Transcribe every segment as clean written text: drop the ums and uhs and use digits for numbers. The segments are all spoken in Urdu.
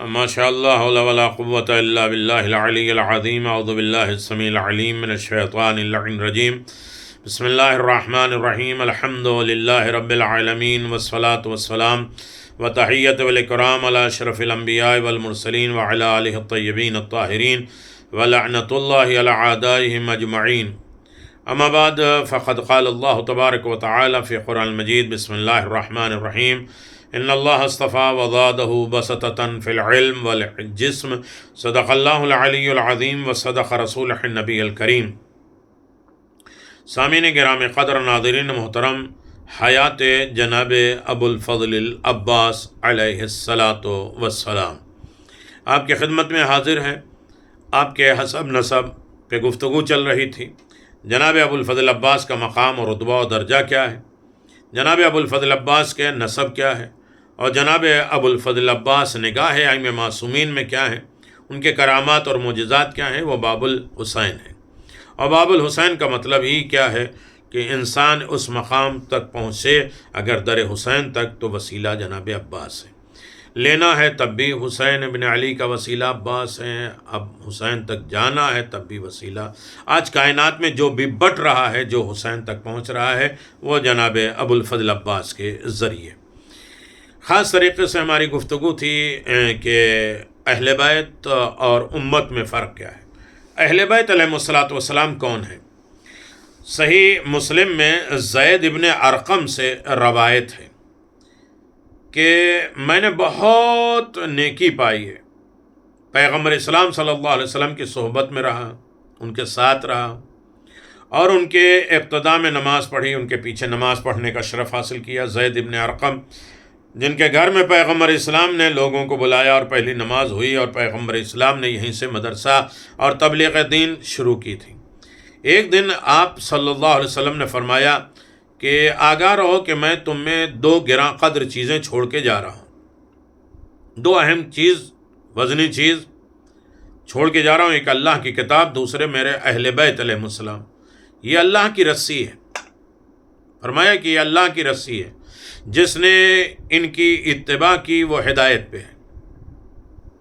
ما شاء اللہ حول ولا قوة الا باللہ العلی العظیم اعوذ باللہ السمیع العلیم من الشیطان اللعین الرجیم بسم اللہ الرحمن الرحیم الحمد للہ رب العالمین والصلاة والسلام وتحیت والاکرام علی اشرف الانبیاء والمرسلین وعلی آلہ الطیبین الطاہرین ولعنۃ اللہ علی اعدائہم اجمعین اما بعد فقد قال اللہ تبارک و تعالی فی قرآن المجید بسم اللہ الرحمن الرحیم ان اللہ اصطفیٰ وزادہ بسطۃ فی العلم والجسم صدق اللہ العلی العظیم وصدق رسولہ النبی الکریم۔ سامعین گرامی قدر ناظرین محترم، حیات جناب ابو الفضل العباس علیہ الصلاۃ والسلام آپ کی خدمت میں حاضر ہے۔ آپ کے حسب نسب پہ گفتگو چل رہی تھی۔ جناب ابو الفضل عباس کا مقام اور رتبہ و درجہ کیا ہے، جناب ابو الفضل عباس کے نسب کیا ہے، اور جناب ابو الفضل عباس نگاہ ائمہ معصومین میں کیا ہیں، ان کے کرامات اور معجزات کیا ہیں، وہ باب الحسین ہے۔ اور باب الحسین کا مطلب ہی کیا ہے کہ انسان اس مقام تک پہنچے اگر در حسین تک تو وسیلہ جناب عباس ہے، لینا ہے تب بھی حسین ابن علی کا وسیلہ عباس ہے، اب حسین تک جانا ہے تب بھی وسیلہ۔ آج کائنات میں جو بھی بٹ رہا ہے، جو حسین تک پہنچ رہا ہے، وہ جناب ابو الفضل عباس کے ذریعے۔ خاص طریقے سے ہماری گفتگو تھی کہ اہل بیت اور امت میں فرق کیا ہے۔ اہل بیت علیہ الصلاۃ والسلام کون ہے؟ صحیح مسلم میں زید ابن ارقم سے روایت ہے کہ میں نے بہت نیکی پائی ہے، پیغمبر اسلام صلی اللہ علیہ وسلم کی صحبت میں رہا، ان کے ساتھ رہا، اور ان کے ابتدا میں نماز پڑھی، ان کے پیچھے نماز پڑھنے کا شرف حاصل کیا۔ زید ابن ارقم جن کے گھر میں پیغمبر اسلام نے لوگوں کو بلایا اور پہلی نماز ہوئی، اور پیغمبر اسلام نے یہیں سے مدرسہ اور تبلیغ دین شروع کی تھی۔ ایک دن آپ صلی اللہ علیہ وسلم نے فرمایا کہ آگاہ رہو کہ میں تم میں دو گراں قدر چیزیں چھوڑ کے جا رہا ہوں، دو اہم چیز، وزنی چیز چھوڑ کے جا رہا ہوں، ایک اللہ کی کتاب، دوسرے میرے اہل بیت علیہ السلام۔ یہ اللہ کی رسی ہے، فرمایا کہ یہ اللہ کی رسی ہے، جس نے ان کی اتباع کی وہ ہدایت پہ ہے،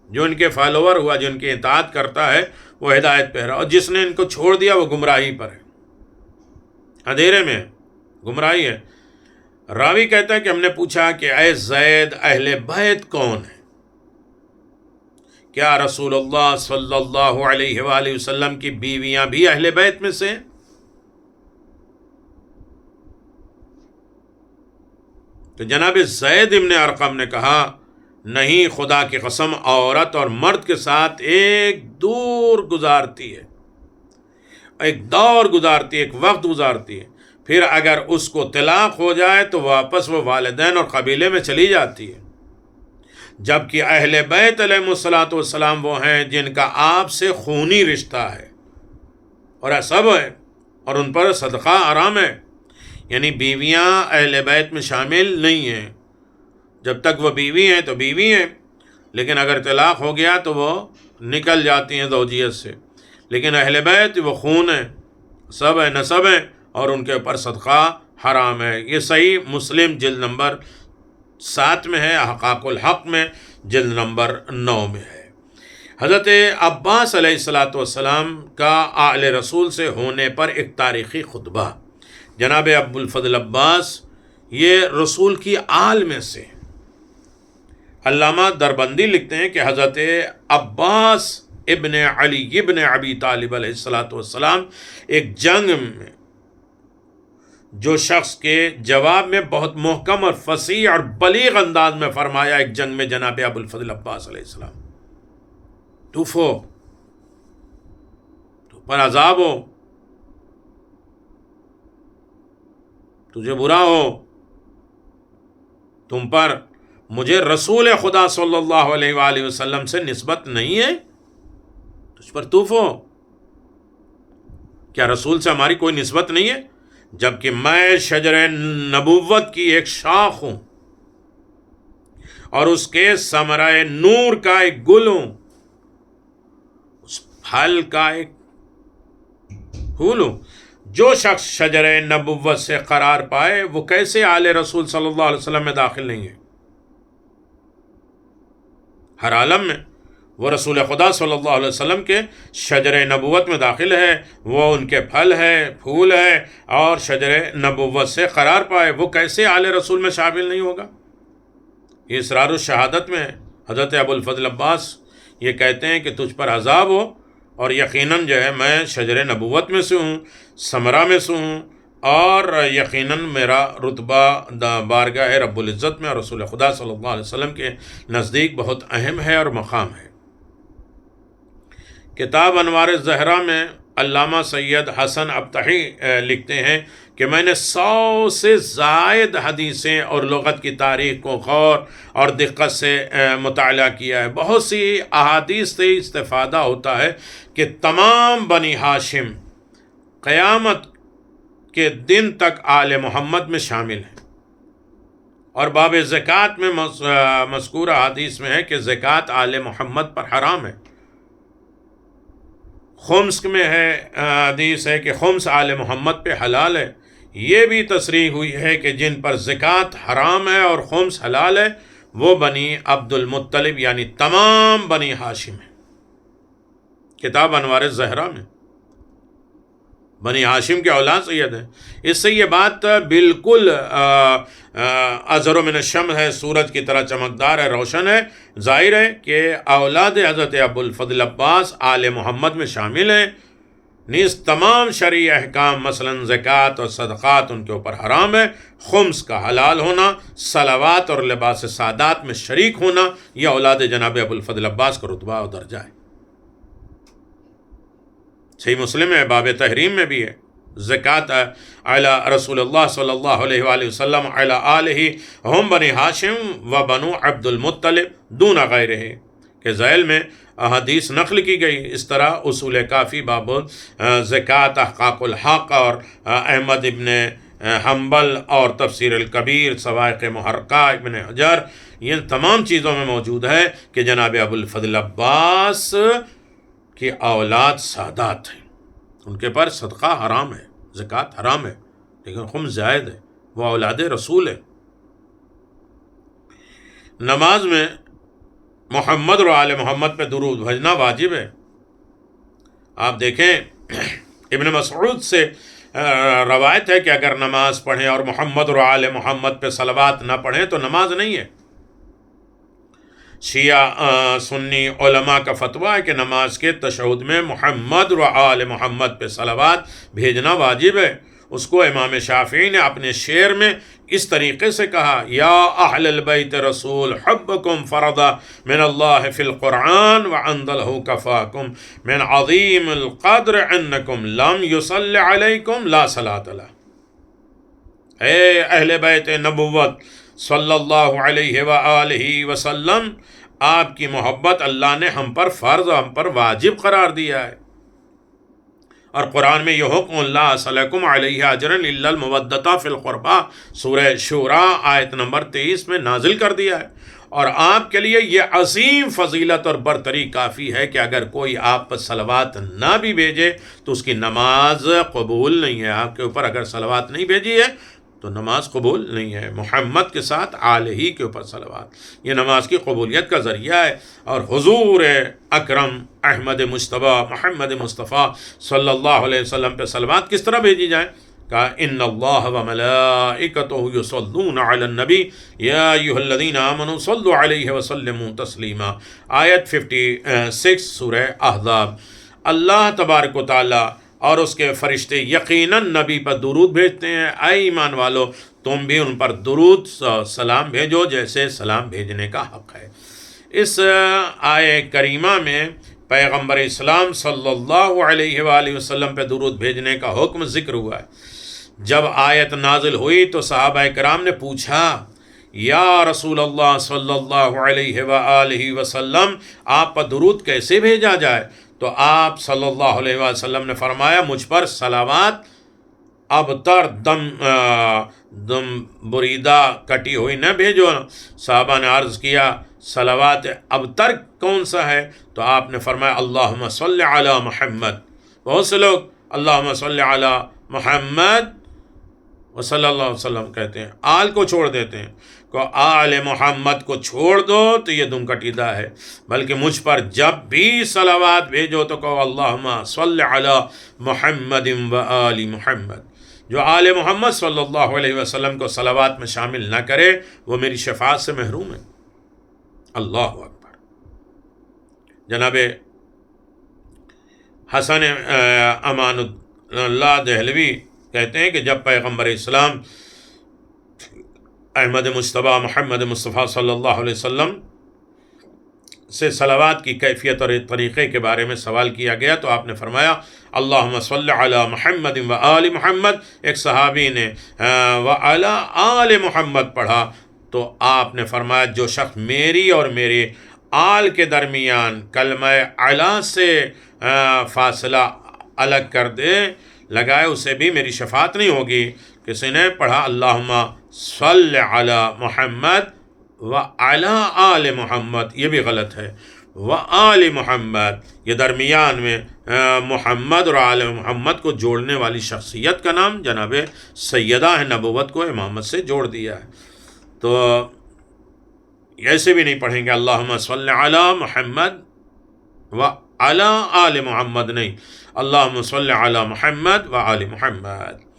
جو ان کے فالوور ہوا، جو ان کی اطاعت کرتا ہے وہ ہدایت پہ ہے، اور جس نے ان کو چھوڑ دیا وہ گمراہی پر ہے، اندھیرے میں گمراہی ہے۔ راوی کہتا ہے کہ ہم نے پوچھا کہ اے زید، اہل بیت کون ہے؟ کیا رسول اللہ صلی اللہ علیہ وآلہ وسلم کی بیویاں بھی اہل بیت میں سے ہیں؟ تو جناب زید ابن ارقم نے کہا نہیں، خدا کی قسم، عورت اور مرد کے ساتھ ایک دور گزارتی ہے، ایک دور گزارتی ہے، ایک وقت گزارتی ہے، پھر اگر اس کو طلاق ہو جائے تو واپس وہ والدین اور قبیلے میں چلی جاتی ہے۔ جبکہ اہل بیت علیہ الصلاۃ والسلام وہ ہیں جن کا آپ سے خونی رشتہ ہے اور سب ہے، اور ان پر صدقہ حرام ہے، یعنی بیویاں اہل بیت میں شامل نہیں ہیں۔ جب تک وہ بیوی ہیں تو بیوی ہیں، لیکن اگر طلاق ہو گیا تو وہ نکل جاتی ہیں زوجیت سے، لیکن اہل بیت وہ خون ہیں، سب ہے، نسب ہیں، اور ان کے اوپر صدقہ حرام ہے۔ یہ صحیح مسلم جلد نمبر 7 میں ہے، حقاق الحق میں جلد نمبر 9 میں ہے۔ حضرت عباس علیہ الصلاۃ والسلام کا آل رسول سے ہونے پر ایک تاریخی خطبہ۔ جناب ابو الفضل عباس یہ رسول کی آل میں سے۔ علامہ دربندی لکھتے ہیں کہ حضرت عباس ابن علی ابن ابی طالب علیہ الصلاۃ والسلام ایک جنگ میں، جو شخص کے جواب میں بہت محکم اور فصیح اور بلیغ انداز میں فرمایا، ایک جنگ میں جناب ابو الفضل عباس علیہ السلام، توفو، تو پر عذاب ہو، تجھے برا ہو، تم پر مجھے رسول خدا صلی اللہ علیہ وآلہ وسلم سے نسبت نہیں ہے، تجھ پر توف ہو۔ کیا رسول سے ہماری کوئی نسبت نہیں ہے؟ جبکہ میں شجر نبوت کی ایک شاخ ہوں اور اس کے ثمرہ نور کا ایک گل ہوں، اس پھل کا ایک پھول ہوں۔ جو شخص شجر نبوت سے قرار پائے وہ کیسے آل رسول صلی اللہ علیہ وسلم میں داخل نہیں ہے؟ ہر عالم میں وہ رسول خدا صلی اللہ علیہ وسلم کے شجر نبوت میں داخل ہے، وہ ان کے پھل ہے، پھول ہے، اور شجر نبوت سے قرار پائے، وہ کیسے آل رسول میں شامل نہیں ہوگا؟ یہ اسرار الشہادت میں ہے۔ حضرت ابو الفضل عباس یہ کہتے ہیں کہ تجھ پر عذاب ہو، اور یقیناً جو ہے میں شجر نبوت میں سے ہوں، ثمرہ میں سے ہوں، اور یقیناً میرا رتبہ بارگاہ رب العزت میں اور رسول خدا صلی اللہ علیہ وسلم کے نزدیک بہت اہم ہے اور مقام ہے۔ کتاب انوار الزہرا میں علامہ سید حسن ابطحی لکھتے ہیں کہ میں نے 100 سے زائد حدیثیں اور لغت کی تاریخ کو غور اور دقت سے مطالعہ کیا ہے۔ بہت سی احادیث سے استفادہ ہوتا ہے کہ تمام بنی ہاشم قیامت کے دن تک آل محمد میں شامل ہیں، اور باب زکوٰۃ میں مذکورہ حدیث میں ہے کہ زکوٰۃ آل محمد پر حرام ہے۔ خمس میں ہے حدیث ہے کہ خمس آل محمد پہ حلال ہے۔ یہ بھی تصریح ہوئی ہے کہ جن پر زکوٰۃ حرام ہے اور خمس حلال ہے وہ بنی عبد المطلب یعنی تمام بنی ہاشم ہیں۔ کتاب انوار الزہرا میں بنی ہاشم کے اولاد سید ہیں۔ اس سے یہ بات بالکل ازہر من الشمس ہے، سورج کی طرح چمکدار ہے، روشن ہے، ظاہر ہے کہ اولاد حضرت ابو الفضل عباس آل محمد میں شامل ہیں۔ نیز تمام شرعی احکام مثلا زکوٰۃ اور صدقات ان کے اوپر حرام ہے۔ خمس کا حلال ہونا، صلوات اور لباس سادات میں شریک ہونا، یہ اولاد جناب ابو الفضل عباس کا رتبہ اور درجہ ہے۔ صحیح مسلم ہے، باب تحریم میں بھی ہے، زکوٰۃ علی رسول اللہ صلی اللہ علیہ وآلہ وسلم علی آلہ ہم بنی ہاشم و بنو عبد المطلب دون غیرہ، کہ ذیل میں احادیث نقل کی گئی۔ اس طرح اصول کافی باب زکوٰۃ، احقاق الحق اور احمد ابن حنبل اور تفسیر الکبیر، صواعق محرقہ ابن حجر، یہ تمام چیزوں میں موجود ہے کہ جناب ابو الفضل عباس کی اولاد سادات ہیں، ان کے پر صدقہ حرام ہے، زکوٰۃ حرام ہے، لیکن خمس جائز ہے، وہ اولاد رسول ہے۔ نماز میں محمد اور آل محمد پہ درود بھیجنا واجب ہے۔ آپ دیکھیں ابن مسعود سے روایت ہے کہ اگر نماز پڑھیں اور محمد اور آل محمد پہ صلوات نہ پڑھیں تو نماز نہیں ہے۔ شیعہ سنی علماء کا فتویٰ ہے کہ نماز کے تشہد میں محمد و آل محمد پہ صلوات بھیجنا واجب ہے۔ اس کو امام شافعی نے اپنے شعر میں اس طریقے سے کہا: یا اہل البیت رسول حبکم فرض من اللہ فی القرآن وعنده کفاکم من عظیم القدر انکم لم یصلی علیکم لا صلاۃ لہ۔ اے اہل بیت نبوت صلی اللہ علیہ وآلہ وسلم، آپ کی محبت اللہ نے ہم پر فرض، ہم پر واجب قرار دیا ہے، اور قرآن میں یہ حکم لا اسألکم علیہ اجرا الا المودۃ فی القربى سورہ شورى آیت نمبر 23 میں نازل کر دیا ہے، اور آپ کے لیے یہ عظیم فضیلت اور برتری کافی ہے کہ اگر کوئی آپ پر صلوات نہ بھی بھیجے تو اس کی نماز قبول نہیں ہے۔ آپ کے اوپر اگر صلوات نہیں بھیجی ہے تو نماز قبول نہیں ہے۔ محمد کے ساتھ آل ہی کے اوپر صلوات، یہ نماز کی قبولیت کا ذریعہ ہے۔ اور حضور اکرم احمد مجتبیٰ محمد مصطفیٰ صلی اللہ علیہ وسلم پہ صلوات کس طرح بھیجی جائے؟ کہا: ان اللہ و ملائکتہ یصلون علی النبی یا ایھا الذین آمنوا صلوا علیہ وسلموا تسلیما، آیت 56 سورہ احزاب۔ اللہ تبارک و تعالی اور اس کے فرشتے یقیناً نبی پر درود بھیجتے ہیں۔ اے ایمان والو، تم بھی ان پر درود سلام بھیجو جیسے سلام بھیجنے کا حق ہے۔ اس آیہ کریمہ میں پیغمبر اسلام صلی اللہ علیہ وآلہ وسلم پہ درود بھیجنے کا حکم ذکر ہوا ہے۔ جب آیت نازل ہوئی تو صحابہ کرام نے پوچھا: یا رسول اللہ صلی اللہ علیہ وآلہ وسلم، آپ پر درود کیسے بھیجا جائے؟ تو آپ صلی اللہ علیہ وسلم نے فرمایا: مجھ پر صلوات ابتر دم بریدہ کٹی ہوئی نہ بھیجو۔ صحابہ نے عرض کیا: صلوات ابتر کون سا ہے؟ تو آپ نے فرمایا: اللہم صلی علی محمد۔ بہت سے لوگ اللہم صلی علی محمد و صلی اللہ علیہ وسلم کہتے ہیں، آل کو چھوڑ دیتے ہیں۔ کو آل محمد کو چھوڑ دو تو یہ دم کٹیدہ ہے، بلکہ مجھ پر جب بھی صلوات بھیجو تو کہو اللہم صلی علی محمد و آل محمد۔ جو آل محمد صلی اللہ علیہ وسلم کو صلوات میں شامل نہ کرے وہ میری شفاعت سے محروم ہے۔ اللہ اکبر۔ جناب حسن امان اللہ دہلوی کہتے ہیں کہ جب پیغمبر اسلام احمد مجتبیٰ محمد مصطفیٰ صلی اللہ علیہ وسلم سے صلوات کی کیفیت اور طریقے کے بارے میں سوال کیا گیا تو آپ نے فرمایا اللہم صلی علی محمد و آل محمد۔ ایک صحابی نے و علی آل محمد پڑھا تو آپ نے فرمایا جو شخص میری اور میرے آل کے درمیان کلمہ علی سے فاصلہ الگ کر دے لگائے اسے بھی میری شفاعت نہیں ہوگی۔ کسی نے پڑھا اللہم صلی علی محمد و علی آل محمد، یہ بھی غلط ہے، و آل محمد، یہ درمیان میں محمد اور آل محمد کو جوڑنے والی شخصیت کا نام جناب سیدہ ہے، نبوت کو امامت سے جوڑ دیا ہے۔ تو ایسے بھی نہیں پڑھیں گے اللہم صلی علی محمد و علی آل محمد، نہیں، اللہم صلی علی محمد و آل محمد۔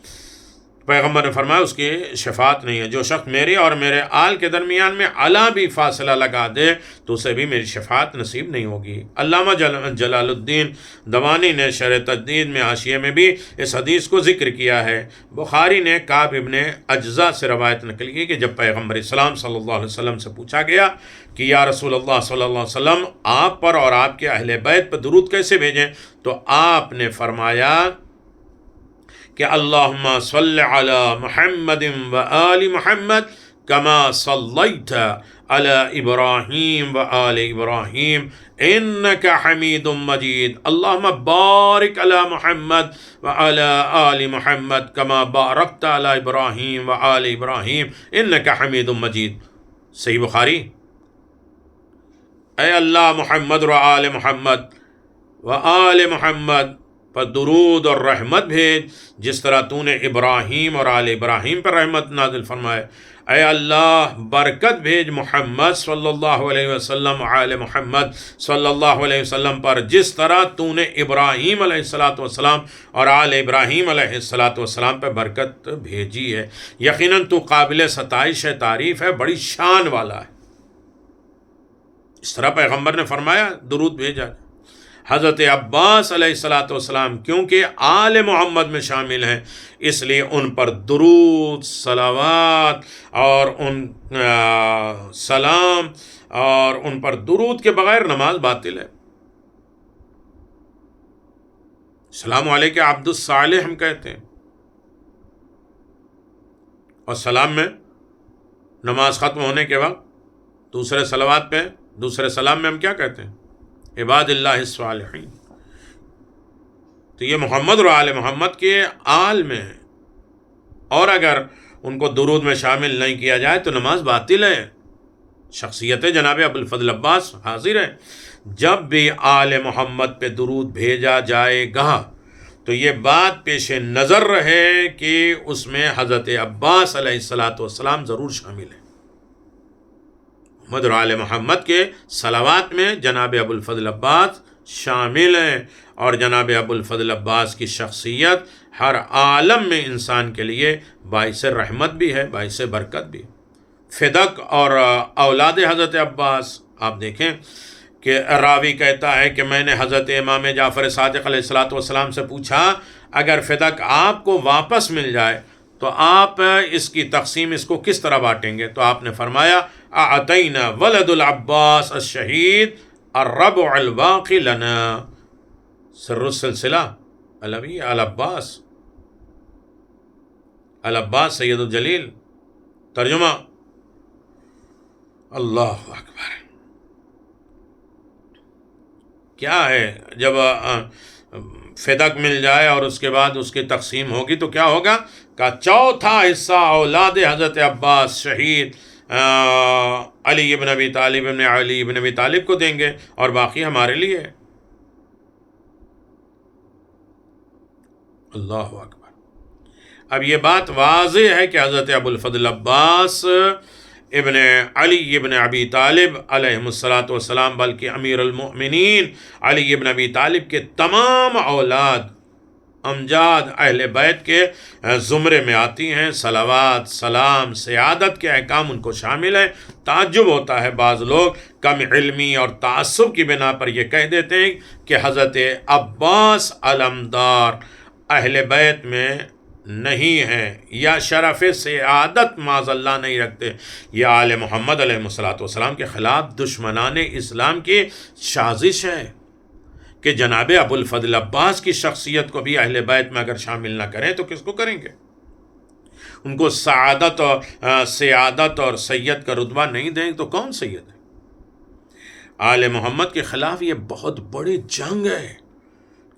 پیغمبر نے فرمایا اس کی شفاعت نہیں ہے۔ جو شخص میرے اور میرے آل کے درمیان میں علا بھی فاصلہ لگا دے تو اسے بھی میری شفاعت نصیب نہیں ہوگی۔ علامہ جلال الدین دوانی نے شرح تجدید میں حاشیے میں بھی اس حدیث کو ذکر کیا ہے۔ بخاری نے کعب ابن اجزا سے روایت نقل کی کہ جب پیغمبر اسلام صلی اللہ علیہ وسلم سے پوچھا گیا کہ یا رسول اللہ صلی اللہ علیہ وسلم آپ پر اور آپ کے اہل بیت پر درود کیسے بھیجیں، تو آپ نے فرمایا کہ اللہم صلی علی محمد و آل محمد کما صلیت علی ابراہیم و آل ابراہیم انک حمید مجید، اللہم بارک علی محمد و علی آل محمد کما بارکت علی ابراہیم و آل ابراہیم انک حمید مجید۔ صحیح بخاری۔ اے اللہ محمد و آل محمد و آل محمد پر درود اور رحمت بھیج جس طرح تو نے ابراہیم اور آل ابراہیم پر رحمت نازل فرمائے۔ اے اللہ برکت بھیج محمد صلی اللہ علیہ وسلم آل محمد صلی اللہ علیہ وسلم پر جس طرح تو نے ابراہیم علیہ السلام اور آل ابراہیم علیہ السلام پر برکت بھیجی ہے۔ یقیناً تو قابل ستائش ہے، تعریف ہے، بڑی شان والا ہے۔ اس طرح پیغمبر نے فرمایا درود بھیجا۔ حضرت عباس علیہ السلام کیونکہ آل محمد میں شامل ہیں اس لیے ان پر درود، صلوات اور سلام اور ان پر درود کے بغیر نماز باطل ہے۔ السلام علیکہ عبد الصالح ہم کہتے ہیں، اور سلام میں نماز ختم ہونے کے وقت دوسرے صلوات پہ دوسرے سلام میں ہم کیا کہتے ہیں؟ عباد اللہ الصالحین۔ تو یہ محمد اور آل محمد کے آل میں ہے، اور اگر ان کو درود میں شامل نہیں کیا جائے تو نماز باطل ہے۔ شخصیت جناب ابوالفضل عباس حاضر ہے۔ جب بھی آل محمد پہ درود بھیجا جائے گا تو یہ بات پیش نظر رہے کہ اس میں حضرت عباس علیہ السلام ضرور شامل ہے۔ محمد اور آل محمد کے صلوات میں جناب ابوالفضل عباس شامل ہیں، اور جناب ابوالفضل عباس کی شخصیت ہر عالم میں انسان کے لیے باعث رحمت بھی ہے، باعث برکت بھی۔ فدق اور اولاد حضرت عباس آپ دیکھیں کہ راوی کہتا ہے کہ میں نے حضرت امام جعفر صادق علیہ السلام سے پوچھا اگر فدق آپ کو واپس مل جائے تو آپ اس کی تقسیم اس کو کس طرح بانٹیں گے؟ تو آپ نے فرمایا اعطینا ولد العباس الشہید الربع الباقی لنا۔ سر السلسلہ علوی العباس، العباس سید الجلیل۔ ترجمہ اللہ اکبر۔ کیا ہے جب فدق مل جائے اور اس کے بعد اس کی تقسیم ہوگی تو کیا ہوگا؟ کہ چوتھا حصہ اولاد حضرت عباس شہید علی ابن ابی طالب کو دیں گے اور باقی ہمارے لیے۔ اللہ اکبر۔ اب یہ بات واضح ہے کہ حضرت ابوالفضل عباس ابن علی ابن ابی طالب علیہ الصلاۃ والسلام، بلکہ امیر المؤمنین علی ابن ابی طالب کے تمام اولاد امجاد اہل بیت کے زمرے میں آتی ہیں۔ صلوات، سلام، سیادت کے احکام ان کو شامل ہیں۔ تعجب ہوتا ہے بعض لوگ کم علمی اور تعصب کی بنا پر یہ کہہ دیتے ہیں کہ حضرت عباس علمدار اہل بیت میں نہیں ہیں یا شرف سیادت معاذ اللہ نہیں رکھتے۔ یہ آل محمد علیہ الصلوۃ والسلام کے خلاف دشمنان اسلام کی سازش ہے کہ جناب ابو الفضل عباس کی شخصیت کو بھی اہل بیت میں اگر شامل نہ کریں تو کس کو کریں گے؟ ان کو سعادت اور سیادت اور سید کا رتبہ نہیں دیں تو کون سید ہے؟ آل محمد کے خلاف یہ بہت بڑی جنگ ہے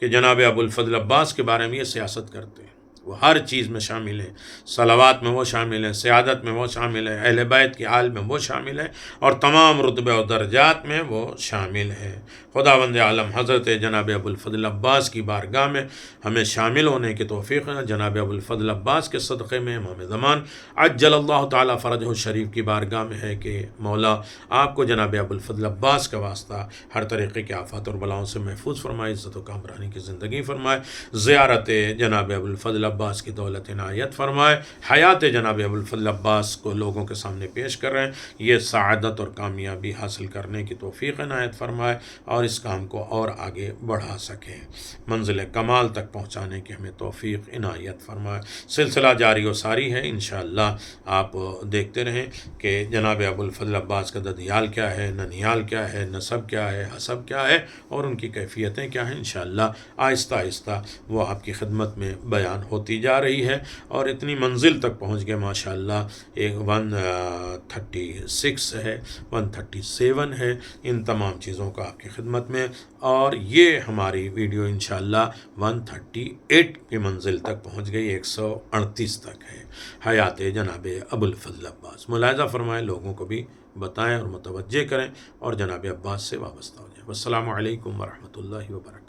کہ جناب ابو الفضل عباس کے بارے میں یہ سیاست کرتے ہیں۔ وہ ہر چیز میں شامل ہیں، صلوات میں وہ شامل ہیں، سیادت میں وہ شامل ہیں، اہل بیت کی آل میں وہ شامل ہیں، اور تمام رتبے و درجات میں وہ شامل ہیں۔ خداوند عالم حضرت جناب ابو الفضل عباس کی بارگاہ میں ہمیں شامل ہونے کی توفیق ہے۔ جناب ابو الفضل عباس کے صدقے میں امام زمان عجل اللہ تعالیٰ فرجہ الشریف کی بارگاہ میں ہے کہ مولا آپ کو جناب ابو الفضل عباس کا واسطہ ہر طریقے کے آفات اور بلاؤں سے محفوظ فرمائے، عزت و کامرانی کی زندگی فرمائے، زیارت جناب ابو الفضل عباس کی دولت عنایت فرمائے، حیات جناب ابو الفضل عباس کو لوگوں کے سامنے پیش کر رہے ہیں، یہ سعادت اور کامیابی حاصل کرنے کی توفیق عنایت فرمائے اور اس کام کو اور آگے بڑھا سکیں، منزل کمال تک پہنچانے کی ہمیں توفیق عنایت فرمائے۔ سلسلہ جاری و ساری ہے، انشاءاللہ آپ دیکھتے رہیں کہ جناب ابو الفضل عباس کا ددیال کیا ہے، ننیال کیا ہے، نسب کیا ہے، حسب کیا ہے اور ان کی کیفیتیں کیا ہیں۔ انشاءاللہ آہستہ آہستہ وہ آپ کی خدمت میں بیان ہوتی جا رہی ہے اور اتنی منزل تک پہنچ گئے ماشاءاللہ، ایک 136 ہے، 137 ہے، ان تمام چیزوں کا آپ کی خدمت میں، اور یہ ہماری ویڈیو انشاءاللہ 138 کی منزل تک پہنچ گئی، 138 تک ہے حیات جناب ابو الفضل عباس۔ ملاحظہ فرمائیں، لوگوں کو بھی بتائیں اور متوجہ کریں اور جناب عباس سے وابستہ ہو جائیں۔ والسلام علیکم ورحمۃ اللہ وبرکاتہ۔